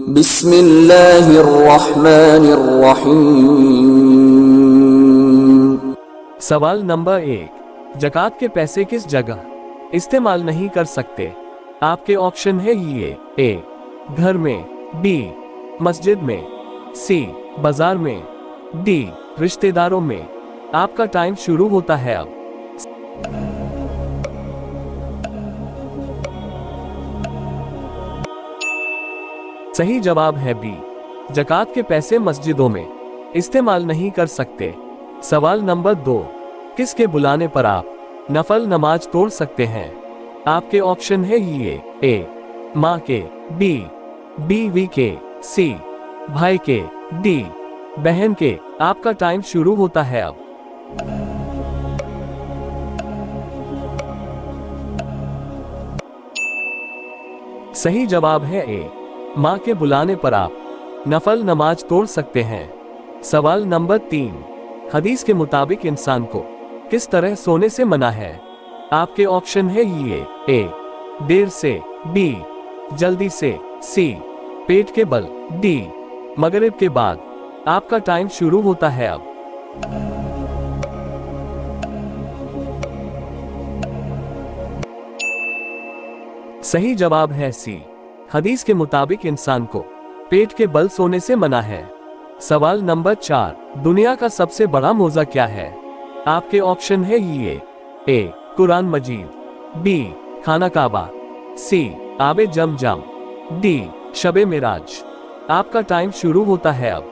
बिस्मिल्लाहिर्रहमानिर्रहीम। सवाल नंबर 1, ज़कात के पैसे किस जगह इस्तेमाल नहीं कर सकते? आपके ऑप्शन है ये: ए घर में, बी मस्जिद में, सी बाजार में, डी रिश्तेदारों में। आपका टाइम शुरू होता है अब। सही जवाब है बी, ज़कात के पैसे मस्जिदों में इस्तेमाल नहीं कर सकते। सवाल नंबर 2, किसके बुलाने पर आप नफल नमाज तोड़ सकते हैं? आपके ऑप्शन है ये: ए माँ के, बी बीवी के, सी भाई के, डी बहन के। आपका टाइम शुरू होता है अब। सही जवाब है ए, माँ के बुलाने पर आप नफल नमाज तोड़ सकते हैं। सवाल नंबर 3, हदीस के मुताबिक इंसान को किस तरह सोने से मना है? आपके ऑप्शन है ये: ए देर से, बी जल्दी से, सी पेट के बल, डी मगरिब के बाद। आपका टाइम शुरू होता है अब। सही जवाब है सी, हदीस के मुताबिक इंसान को पेट के बल सोने से मना है। सवाल नंबर 4, दुनिया का सबसे बड़ा मोज़ा क्या है? आपके ऑप्शन है ये: ए कुरान मजीद, बी खाना काबा, सी आबे जमजम, डी शबे मिराज। आपका टाइम शुरू होता है अब।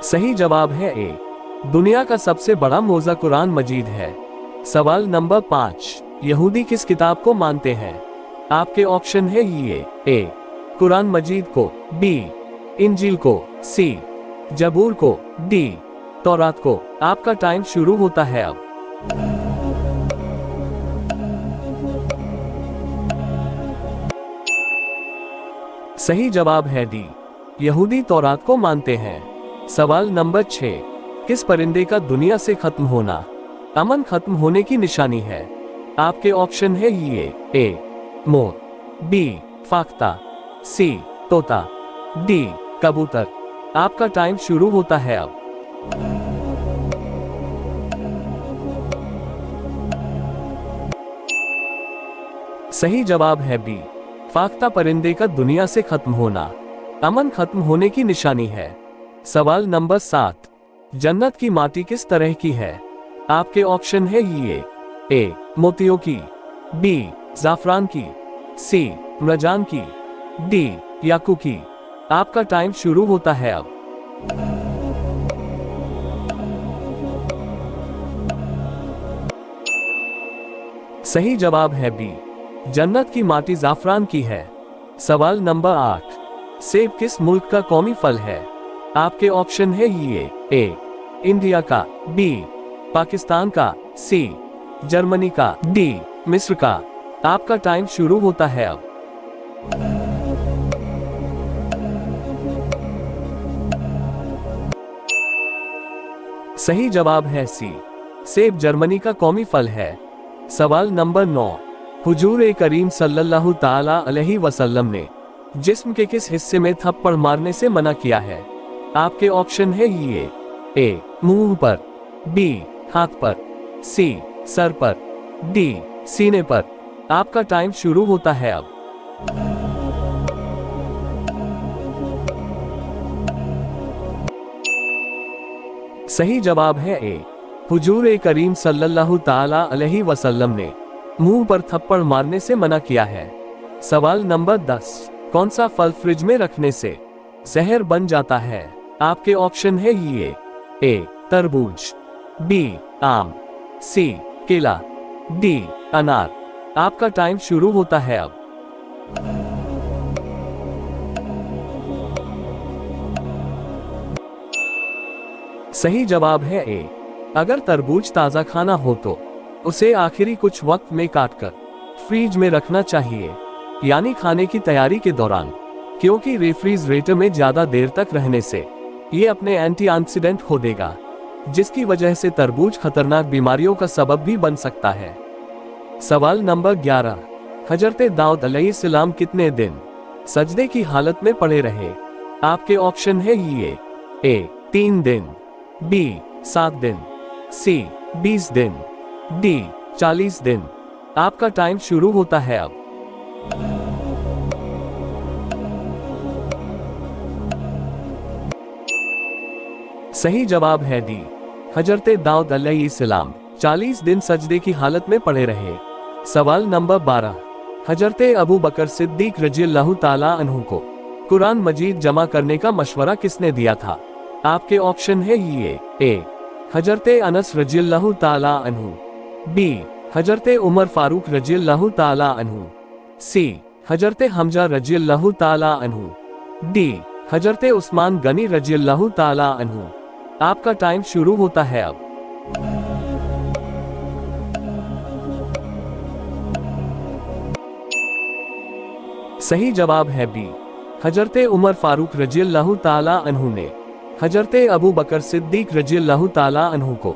सही जवाब है ए, दुनिया का सबसे बड़ा मोज़ा कुरान मजीद है। सवाल नंबर 5, यहूदी किस किताब को मानते हैं? आपके ऑप्शन है ये: ए कुरान मजीद को, बी इंजील को, सी जबूर को, डी तौरात को। आपका टाइम शुरू होता है अब। सही जवाब है डी, यहूदी तौरात को मानते हैं। सवाल नंबर 6, किस परिंदे का दुनिया से खत्म होना अमन खत्म होने की निशानी है? आपके ऑप्शन है ये: ए मोर, बी फाख्ता, सी तोता, डी कबूतर। आपका टाइम शुरू होता है अब। सही जवाब है बी, फाख्ता परिंदे का दुनिया से खत्म होना अमन खत्म होने की निशानी है। सवाल नंबर 7, जन्नत की माटी किस तरह की है? आपके ऑप्शन है ये: ए मोतियों की, बी जाफरान की, सी मृजान की, डी याकू की। आपका टाइम शुरू होता है अब। सही जवाब है बी, जन्नत की माटी जाफरान की है। सवाल नंबर 8, सेब किस मुल्क का कौमी फल है? आपके ऑप्शन है ये: ए इंडिया का, बी पाकिस्तान का, सी जर्मनी का, डी मिस्र का। आपका टाइम शुरू होता है अब। सही जवाब है सी, सेब जर्मनी का कौमी फल है। सवाल नंबर 9, हुजूर करीम सल्लल्लाहु ताला अलैहि वसल्लम ने जिस्म के किस हिस्से में थप्पड़ मारने से मना किया है? आपके ऑप्शन है ये: ए मुंह पर, बी हाथ पर, सी सर पर, डी सीने पर। आपका टाइम शुरू होता है अब। सही जवाब है ए, हुजूर करीम सल्लल्लाहु ताला अलैहि वसल्लम ने मुंह पर थप्पड़ मारने से मना किया है। सवाल नंबर 10, कौन सा फल फ्रिज में रखने से जहर बन जाता है? आपके ऑप्शन है ये: ए तरबूज, बी आम, सी केला, डी अनार। आपका टाइम शुरू होता है अब। सही जवाब है ए, अगर तरबूज ताज़ा खाना हो तो उसे आखिरी कुछ वक्त में काटकर फ्रीज में रखना चाहिए, यानी खाने की तैयारी के दौरान, क्योंकि रेफ्रिजरेटर में ज्यादा देर तक रहने से ये अपने एंटीऑक्सीडेंट खो देगा, जिसकी वजह से तरबूज खतरनाक बीमारियों का सबब भी बन सकता है। सवाल नंबर 11, हजरत दाऊद अलैहिस्सलाम कितने दिन सजदे की हालत में पड़े रहे? आपके ऑप्शन है ये ए 3 दिन, बी 7 दिन, सी 20 दिन, डी 40 दिन। आपका टाइम शुरू होता है अब। सही जवाब है डी, हजरत दाऊद अलैहिस्सलाम 40 दिन सजदे की हालत में पड़े रहे। सवाल नंबर 12, हजरत अबू बकर सिद्दीक रज़ियल्लाहु ताला अन्हु को कुरान मजीद जमा करने का मशवरा किसने दिया था? आपके ऑप्शन है ये ए हजरत अनस रज़ियल्लाहु ताला अन्हु, बी हजरत उमर फारूक रज़ियल्लाहु ताला अन्हु, सी हजरत हमजा रज़ियल्लाहु ताला अन्हु, डी हजरत उस्मान गनी रज़ियल्लाहु ताला अन्हु। आपका टाइम शुरू होता है अब। सही जवाब है बी, हजरत उमर फारूक रज़ियल्लाहु ताला अन्हु ने हजरत अबू बकर सिद्दीक रज़ियल्लाहु ताला अन्हु को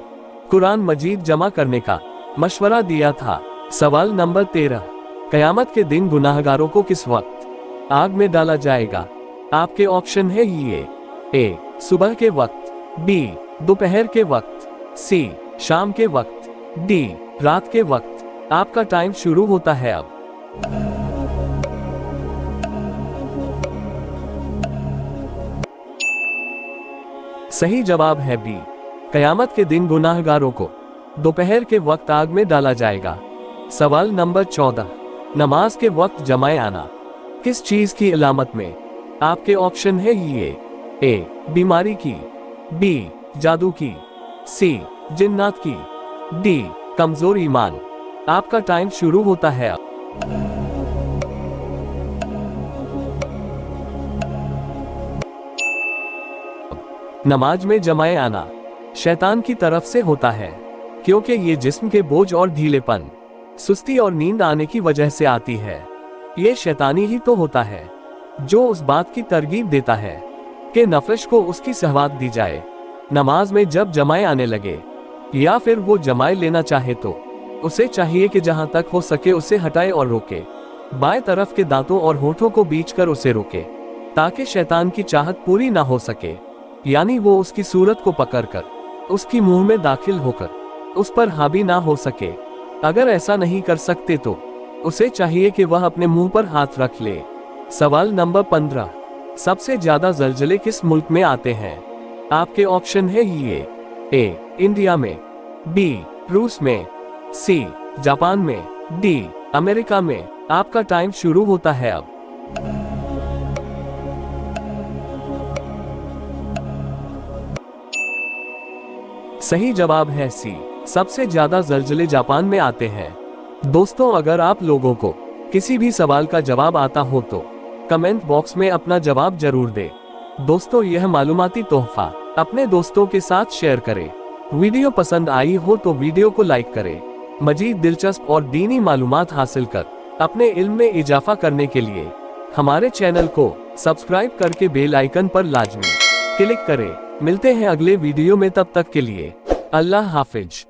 कुरान मजीद जमा करने का मशवरा दिया था। सवाल नंबर 13, कयामत के दिन गुनाहगारों को किस वक्त आग में डाला जाएगा? आपके ऑप्शन है ये ए सुबह के वक्त, बी दोपहर के वक्त, सी शाम के वक्त, डी रात के वक्त। आपका टाइम शुरू होता है अब। सही जवाब है बी, कयामत के दिन गुनाहगारों को दोपहर के वक्त आग में डाला जाएगा। सवाल नंबर 14, नमाज के वक्त जमाए आना किस चीज की अलामत में? आपके ऑप्शन है ये ए बीमारी की, बी जादू की, सी जिन्नात की, डी कमजोर ईमान। आपका टाइम शुरू होता है अब। नमाज में जमाए आना शैतान की तरफ से होता है, क्योंकि ये जिस्म के बोझ और ढीलेपन, सुस्ती और नींद आने की वजह से आती है। ये शैतानी ही तो होता है जो उस बात की तरगीब देता है कि नफश को उसकी सहवात दी जाए। नमाज में जब जमाए आने लगे या फिर वो जमाए लेना चाहे तो उसे चाहिए कि जहां तक हो सके उसे हटाए और रोके, बाएं तरफ के दांतों और होठों को बीच कर उसे रोके, ताकि शैतान की चाहत पूरी ना हो सके, यानी वो उसकी सूरत को पकड़कर उसकी मुंह में दाखिल होकर उस पर हावी ना हो सके। अगर ऐसा नहीं कर सकते तो उसे चाहिए कि वह अपने मुंह पर हाथ रख ले। सवाल नंबर 15, सबसे ज्यादा ज़लज़ले किस मुल्क में आते हैं? आपके ऑप्शन है ये ए इंडिया में, बी रूस में, सी जापान में, डी अमेरिका में। आपका टाइम शुरू होता है अब। सही जवाब है सी, सबसे ज्यादा ज़लज़ले जापान में आते हैं। दोस्तों, अगर आप लोगों को किसी भी सवाल का जवाब आता हो तो कमेंट बॉक्स में अपना जवाब जरूर दें। दोस्तों, यह मालूमाती तोहफा अपने दोस्तों के साथ शेयर करें। वीडियो पसंद आई हो तो वीडियो को लाइक करें। मजीद दिलचस्प और दीनी मालूमात हासिल कर अपने इल्म में इजाफा करने के लिए हमारे चैनल को सब्सक्राइब करके बेल आइकन पर लाजमी क्लिक करें। मिलते हैं अगले वीडियो में, तब तक के लिए अल्लाह हाफिज।